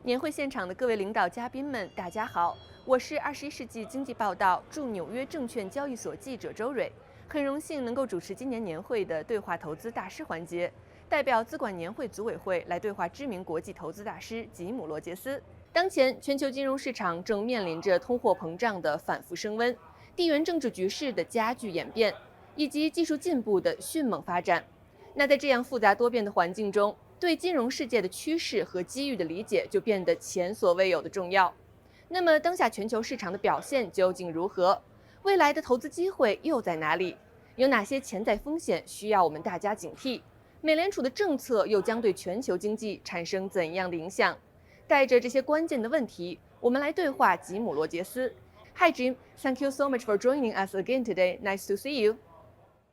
年会现场的各位领导嘉宾们，大家好，我是21世纪经济报道驻纽约证券交易所记者周蕊，很荣幸能够主持今年年会的对话投资大师环节，代表资管年会组委会来对话知名国际投资大师吉姆·罗杰斯。当前，全球金融市场正面临着通货膨胀的反复升温、地缘政治局势的加剧演变，以及技术进步的迅猛发展。那在这样复杂多变的环境中，对金融世界的趋势和机遇的理解就变得前所未有的重要。那么，当下全球市场的表现究竟如何？未来的投资机会又在哪里？有哪些潜在风险需要我们大家警惕？美联储的政策又将对全球经济产生怎样的影响？带着这些关键的问题，我们来对话吉姆·罗杰斯。Hi Jim, thank you so much for joining us again today. Nice to see you.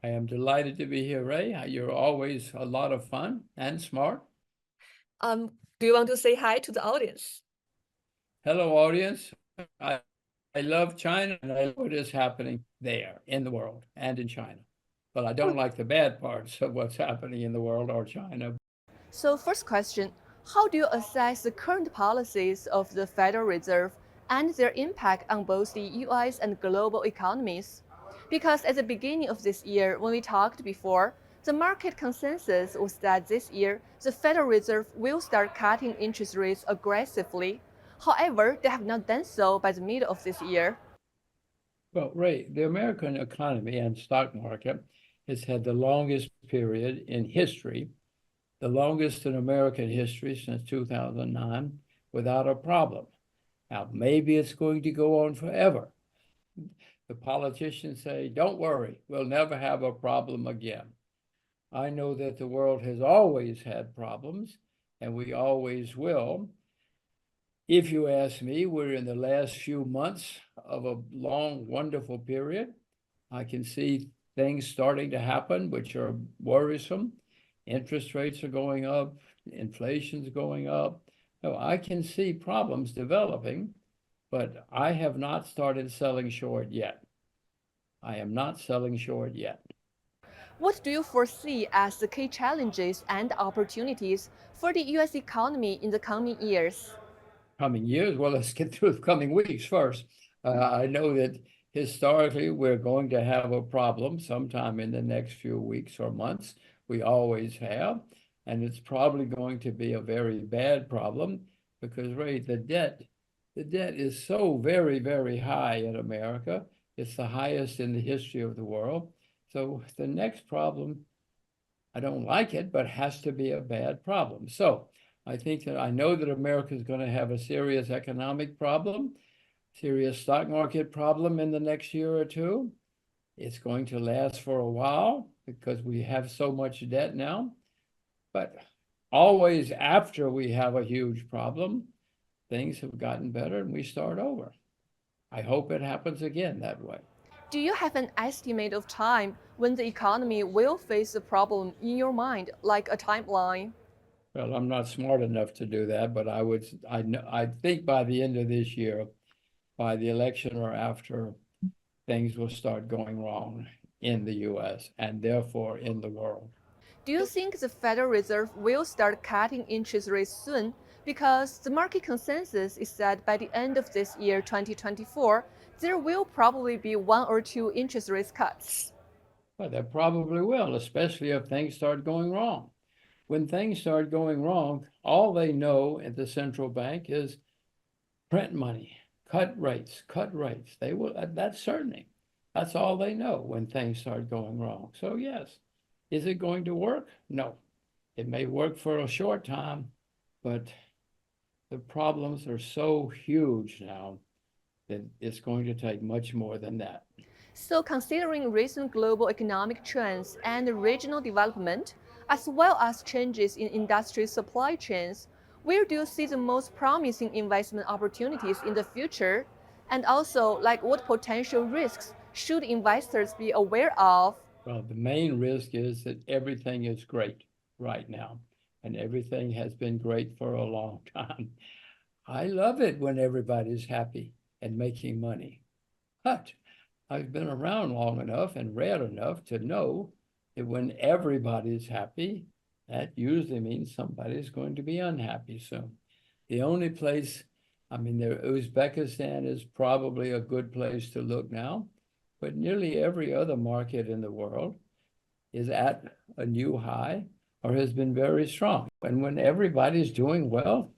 I am delighted to be here, Ray. You're always a lot of fun and smart. Do you want to say hi to the audience? Hello, audience. I, I love China and I love what is happening there in the world and in China. But I don't like the bad parts of what's happening in the world or China. So, first question, how do you assess the current policies of the Federal Reserve and their impact on both the US and global economies? Because at the beginning of this year, when we talked before, the market consensus was that this year the Federal Reserve will start cutting interest rates aggressively. However, they have not done so by the middle of this year. Well, Ray, the American economy and stock market has had the longest period in history, the longest in American history since 2009, without a problem. Now, maybe it's going to go on forever. The politicians say, don't worry, we'll never have a problem again. I know that the world has always had problems, and we always will. If you ask me, we're in the last few months of a long, wonderful period. I can see things starting to happen which are worrisome. Interest rates are going up, inflation's going up. So I can see problems developing, but I have not started selling short yet. I am not selling short yet. What do you foresee as the key challenges and opportunities for the US economy in the coming years? Coming years? Well, let's get through the coming weeks first. I know that historically we're going to have a problem sometime in the next few weeks or months. We always have. And it's probably going to be a very bad problem because, Ray, the debt is so very, very high in America. It's the highest in the history of the world. So the next problem, I don't like it, but has to be a bad problem. So I think that I know that America is going to have a serious economic problem, serious stock market problem in the next year or two. It's going to last for a while because we have so much debt now. But always after we have a huge problem, things have gotten better and we start over. I hope it happens again that way. Do you have an estimate of time when the economy will face a problem in your mind, like a timeline? Well, I'm not smart enough to do that, but I think by the end of this year, by the election or after, things will start going wrong in the US and therefore in the world. Do you think the Federal Reserve will start cutting interest rates soon? Because the market consensus is that by the end of this year, 2024, there will probably be one or two interest rate cuts. Well, they probably will, especially if things start going wrong. When things start going wrong, all they know at the central bank is print money, cut rates, cut rates. They will, that's certainly, that's all they know when things start going wrong. So yes, is it going to work? No. It may work for a short time, but the problems are so huge now that it's going to take much more than that. So, considering recent global economic trends and regional development, as well as changes in industry supply chains, where do you see the most promising investment opportunities in the future? And also, like what potential risks should investors be aware of? Well, the main risk is that everything is great right now, and everything has been great for a long time. I love it when everybody's happy and making money. But I've been around long enough and read enough to know that when everybody's happy, that usually means somebody's going to be unhappy soon. The only place, I mean, Uzbekistan is probably a good place to look now, but nearly every other market in the world is at a new high or has been very strong. And when everybody's doing well,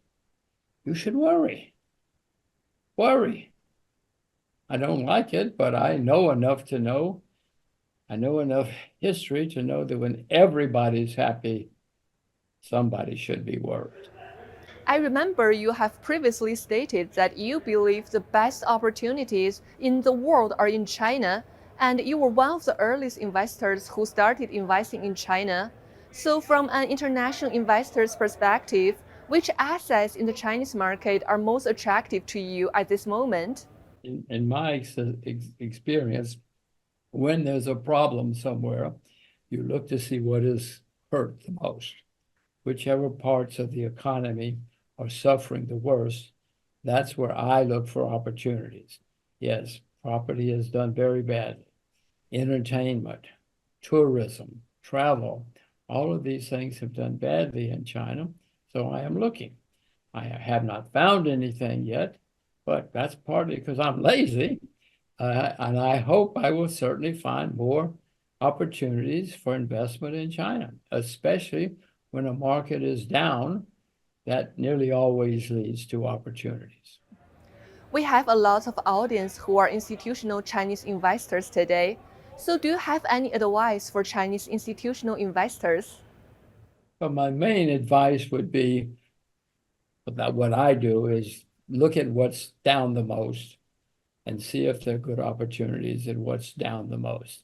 you should worry. Worry. I don't like it, but I know enough to know. I know enough history to know that when everybody's happy, somebody should be worried. I remember you have previously stated that you believe the best opportunities in the world are in China, and you were one of the earliest investors who started investing in China. So, from an international investor's perspective, which assets in the Chinese market are most attractive to you at this moment? In my experience, when there's a problem somewhere, you look to see what is hurt the most. Whichever parts of the economy are suffering the worst, that's where I look for opportunities. Yes, property has done very badly. Entertainment, tourism, travel, all of these things have done badly in China. So I am looking. I have not found anything yet, but that's partly because I'm lazy. And I hope I will certainly find more opportunities for investment in China, especially when a market is down. That nearly always leads to opportunities. We have a lot of audience who are institutional Chinese investors today. So, do you have any advice for Chinese institutional investors? But my main advice would be that what I do is look at what's down the most and see if there are good opportunities in what's down the most.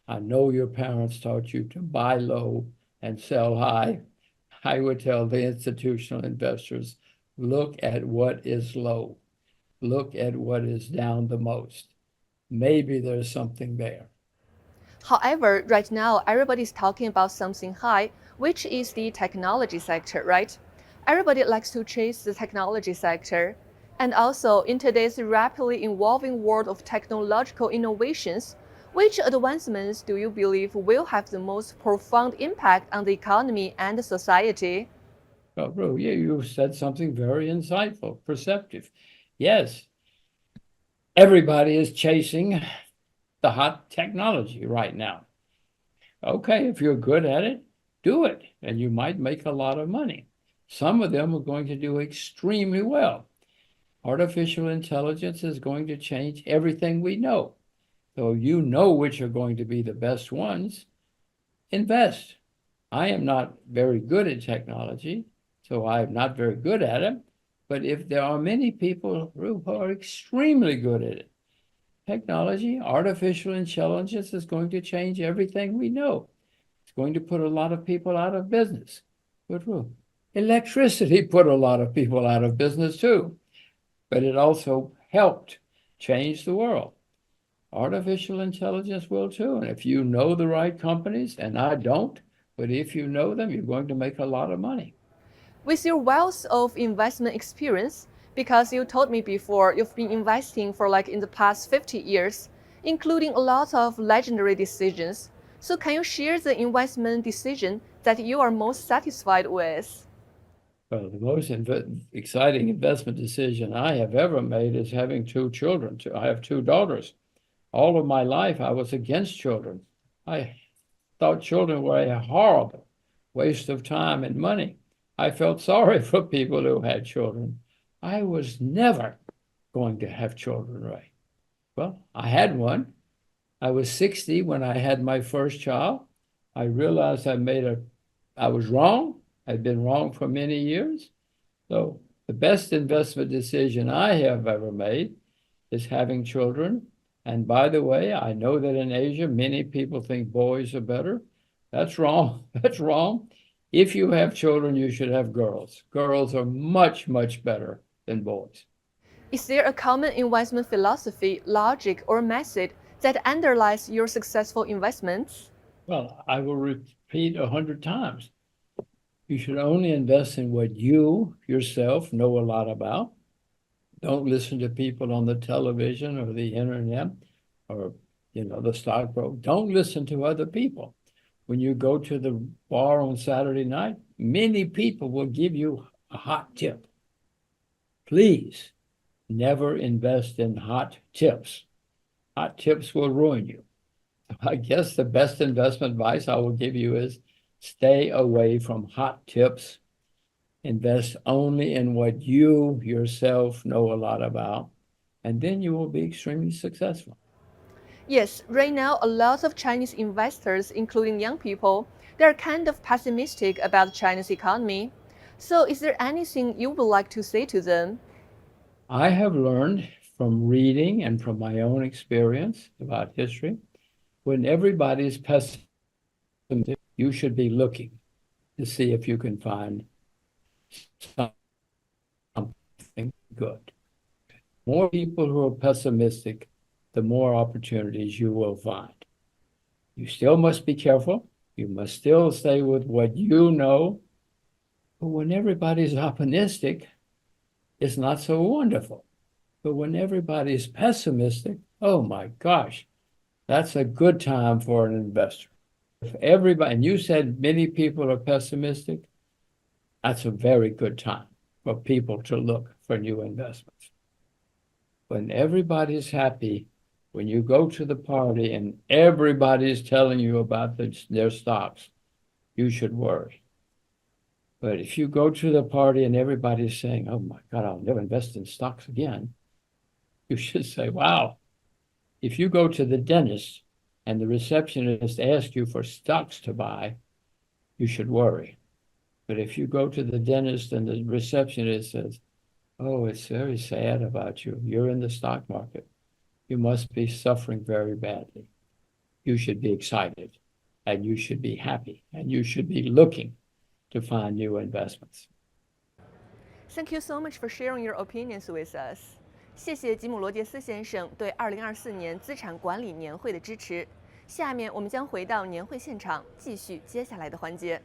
I know your parents taught you to buy low and sell high. I would tell the institutional investors, look at what is low. Look at what is down the most. Maybe there's something there. However, right now, everybody's talking about something high, which is the technology sector, right? Everybody likes to chase the technology sector. And also, in today's rapidly evolving world of technological innovations, which advancements do you believe will have the most profound impact on the economy and society? Oh, bro, yeah, you said something very insightful, perceptive. Yes, everybody is chasing the hot technology right now. Okay, if you're good at it, do it, and you might make a lot of money. Some of them are going to do extremely well. Artificial intelligence is going to change everything we know. So you know which are going to be the best ones. Invest. I am not very good at technology, so I'm not very good at it. But if there are many people who are extremely good at it, technology, artificial intelligence is going to change everything we know. It's going to put a lot of people out of business. Good rule. Electricity put a lot of people out of business too, but it also helped change the world. Artificial intelligence will too. And if you know the right companies, and I don't, but if you know them, you're going to make a lot of money. With your wealth of investment experience, because you told me before you've been investing for like in the past 50 years, including a lot of legendary decisions. So can you share the investment decision that you are most satisfied with? Well, the most exciting investment decision I have ever made is having two children. I have two daughters. All of my life, I was against children. I thought children were a horrible waste of time and money. I felt sorry for people who had children. I was never going to have children, right? Well, I had one. I was 60 when I had my first child. I realized I was wrong. I'd been wrong for many years. So the best investment decision I have ever made is having children. And by the way, I know that in Asia, many people think boys are better. That's wrong. That's wrong. If you have children, you should have girls. Girls are much, much better than boys. Is there a common investment philosophy, logic, or method that underlies your successful investments? Well, I will repeat 100 times. You should only invest in what you yourself know a lot about. Don't listen to people on the television or the internet or the stock broker. Don't listen to other people. When you go to the bar on Saturday night, many people will give you a hot tip. please never invest in hot tips. Hot tips will ruin you. I guess the best investment advice I will give you is stay away from hot tips. Invest only in what you yourself know a lot about, and then you will be extremely successful. Yes, right now a lot of Chinese investors, including young people, they're kind of pessimistic about China's economy. So is there anything you would like to say to them? I have learned from reading and from my own experience about history, when everybody's pessimistic, you should be looking to see if you can find something good. More people who are pessimistic, the more opportunities you will find. You still must be careful. You must still stay with what you know. But when everybody's optimistic, it's not so wonderful. But when everybody's pessimistic, oh my gosh, that's a good time for an investor. If everybody, and you said many people are pessimistic, that's a very good time for people to look for new investments. When everybody's happy, when you go to the party and everybody's telling you about their stocks, you should worry. But if you go to the party and everybody's saying, oh my God, I'll never invest in stocks again, you should say, wow. If you go to the dentist and the receptionist asks you for stocks to buy, you should worry. But if you go to the dentist and the receptionist says, oh, it's very sad about you. You're in the stock market. You must be suffering very badly. You should be excited, and you should be happy, and you should be looking to find new investments. Thank you so much for sharing your opinions with us. 谢谢吉姆·罗杰斯先生对2024年资产管理年会的支持。下面我们将回到年会现场，继续接下来的环节。